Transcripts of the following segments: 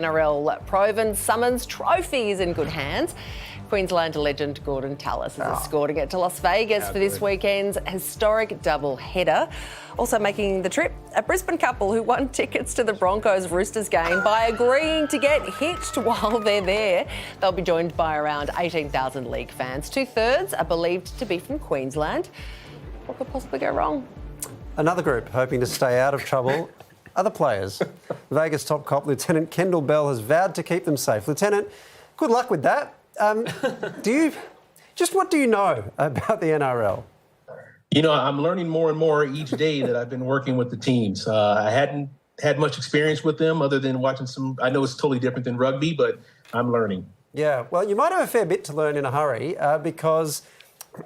NRL Proven summons trophies in good hands. Queensland legend Gordon Tallis is escorting it to Las Vegas for this weekend's historic double header. Also making the trip, a Brisbane couple who won tickets to the Broncos-Roosters game by agreeing to get hitched while they're there. They'll be joined by around 18,000 league fans. 2/3 are believed to be from Queensland. What could possibly go wrong? Another group hoping to stay out of trouble are the players. Vegas top cop Lieutenant Kendall has vowed to keep them safe. Lieutenant, good luck with that. What do you know about the NRL? You know, I'm learning more and more each day that I've been working with the teams. I hadn't had much experience with them other than watching some. I know it's totally different than rugby, but I'm learning. Yeah, well, you might have a fair bit to learn in a hurry because,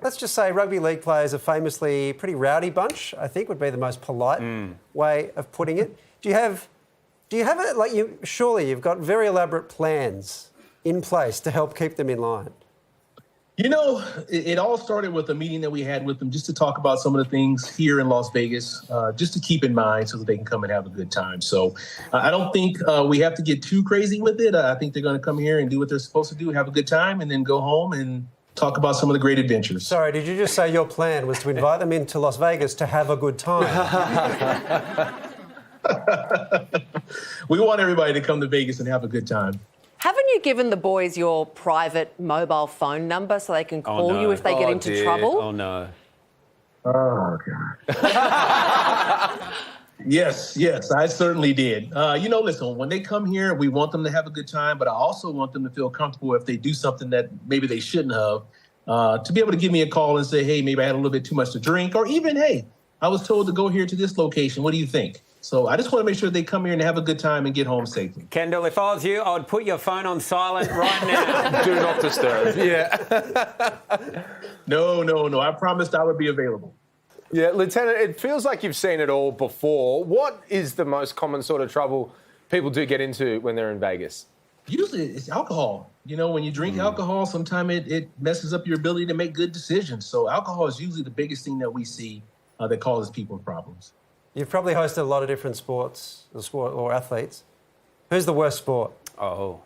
let's just say, rugby league players are famously a pretty rowdy bunch, I think would be the most polite way of putting it. Do you have it, surely you've got very elaborate plans in place to help keep them in line? You know, it all started with a meeting that we had with them just to talk about some of the things here in Las Vegas, just to keep in mind so that they can come and have a good time. So I don't think we have to get too crazy with it. I think they're going to come here and do what they're supposed to do, have a good time, and then go home and talk about some of the great adventures. Sorry, did you just say your plan was to invite them into Las Vegas to have a good time? We want everybody to come to Vegas and have a good time. Haven't you given the boys your private mobile phone number so they can call you if they get into trouble? Oh, no. Oh, God. Yes, I certainly did. Listen, when they come here, we want them to have a good time, but I also want them to feel comfortable if they do something that maybe they shouldn't have, to be able to give me a call and say, hey, maybe I had a little bit too much to drink, or even, hey, I was told to go here to this location. What do you think? So I just want to make sure they come here and have a good time and get home safely. Kendall, if I was you, I would put your phone on silent right now. Do not disturb. Yeah. No. I promised I would be available. Yeah, Lieutenant, it feels like you've seen it all before. What is the most common sort of trouble people do get into when they're in Vegas? Usually it's alcohol. You know, when you drink alcohol, sometimes it messes up your ability to make good decisions. So alcohol is usually the biggest thing that we see that causes people problems. You've probably hosted a lot of different sports or athletes. Who's the worst sport? Oh,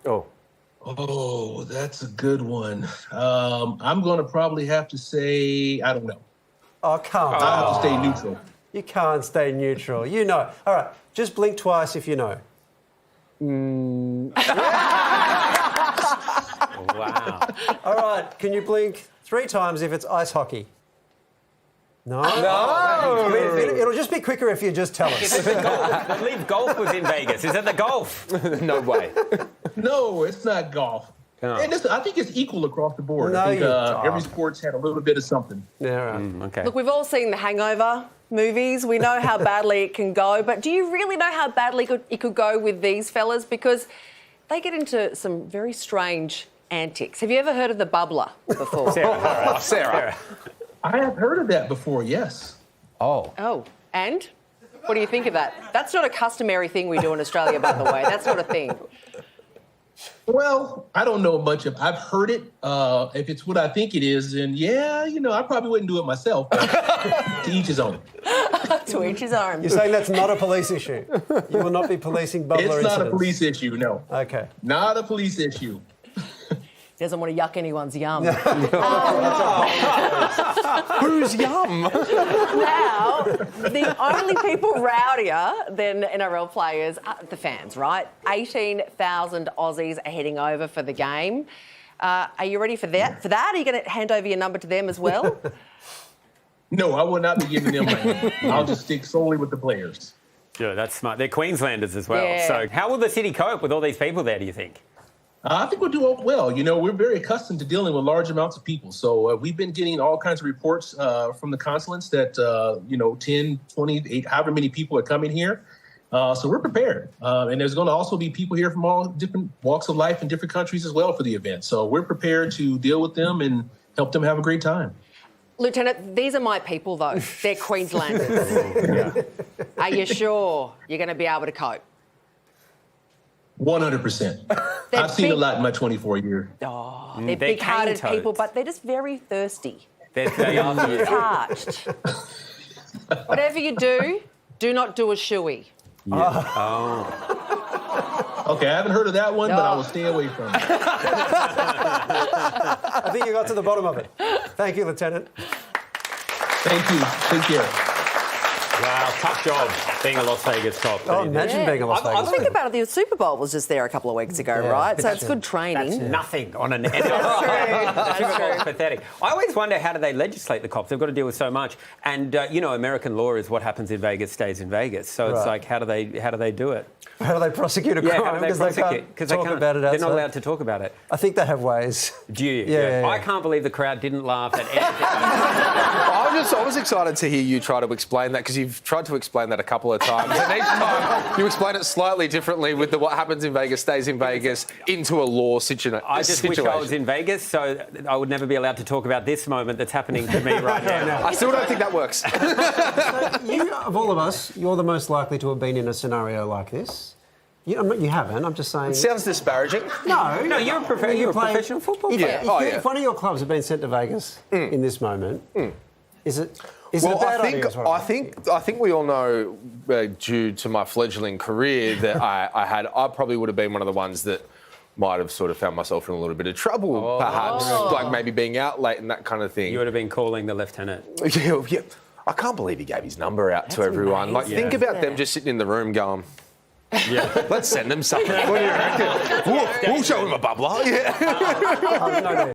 that's a good one. I'm going to probably have to say, I don't know. Oh, come on. I have to stay neutral. You can't stay neutral. You know. All right, just blink twice if you know. Wow. All right, can you blink 3 times if it's ice hockey? No? No! It'll just be quicker if you just tell us. I believe golf was in Vegas. Is that the golf? No way. No, it's not golf. Oh. And I think it's equal across the board. No, I think every sport's had a little bit of something. Yeah, right. Okay. Look, we've all seen the Hangover movies. We know how badly it can go. But do you really know how badly it could go with these fellas? Because they get into some very strange antics. Have you ever heard of the bubbler before? Sarah. I have heard of that before, yes. Oh, and? What do you think of that? That's not a customary thing we do in Australia, by the way. That's not a thing. Well, I don't know much of. I've heard it. If it's what I think it is, then yeah, I probably wouldn't do it myself. But to each his own. To each his own. You're saying that's not a police issue? You will not be policing bubbler It's incidents? not a police issue, no. Okay. Not a police issue. Doesn't want to yuck anyone's yum. Who's yum? Now, the only people rowdier than NRL players are the fans, right? 18,000 Aussies are heading over for the game. Are you ready for that? Are you going to hand over your number to them as well? No, I will not be giving them my number. I'll just stick solely with the players. Yeah, that's smart. They're Queenslanders as well. Yeah. So how will the city cope with all these people there, do you think? I think we'll do well. We're very accustomed to dealing with large amounts of people. So we've been getting all kinds of reports from the consulates that, 10, 20, however many people are coming here. So we're prepared. And there's going to also be people here from all different walks of life in different countries as well for the event. So we're prepared to deal with them and help them have a great time. Lieutenant, these are my people, though. They're Queenslanders. Are you sure you're going to be able to cope? 100%. I've seen a lot in my 24 years. Oh, they're big-hearted cane-toads. people, but they're just very thirsty. They are. Parched. Whatever you do not do a shoey. Yeah. Oh. Okay, I haven't heard of that one, but I will stay away from it. I think you got to the bottom of it. Thank you, Lieutenant. Thank you. Take care. Wow, tough job being a Las Vegas cop. Oh, imagine being a Las Vegas. Think about it, the Super Bowl was just there a couple of weeks ago, right? So it's good training. That's nothing on an NFL. The Super Bowl's pathetic. I always wonder, how do they legislate the cops? They've got to deal with so much. And, American law is what happens in Vegas stays in Vegas. So it's like, how do they do it? How do they prosecute a crime? How do they Because prosecute? Because talk about it outside. They're not allowed to talk about it. I think they have ways. Do you? Yeah. I can't believe the crowd didn't laugh at anything. I was excited to hear you try to explain that, because you've tried to explain that a couple of times. And each time you explain it slightly differently with what happens in Vegas stays in Vegas into a law situation. I just wish I was in Vegas, so I would never be allowed to talk about this moment that's happening to me right now. I still don't think that works. You, of all of us, you're the most likely to have been in a scenario like this. You haven't. I'm just saying. It sounds disparaging. No, you're a professional football player. If one of your clubs have been sent to Vegas in this moment, is it a bad idea? I think we all know, due to my fledgling career, that I probably would have been one of the ones that might have sort of found myself in a little bit of trouble, perhaps, like maybe being out late and that kind of thing. You would have been calling the lieutenant. Yeah. I can't believe he gave his number out to everyone. amazing. Think about them just sitting in the room going, let's send them something. What do you reckon? We'll show him a bubbler. Yeah.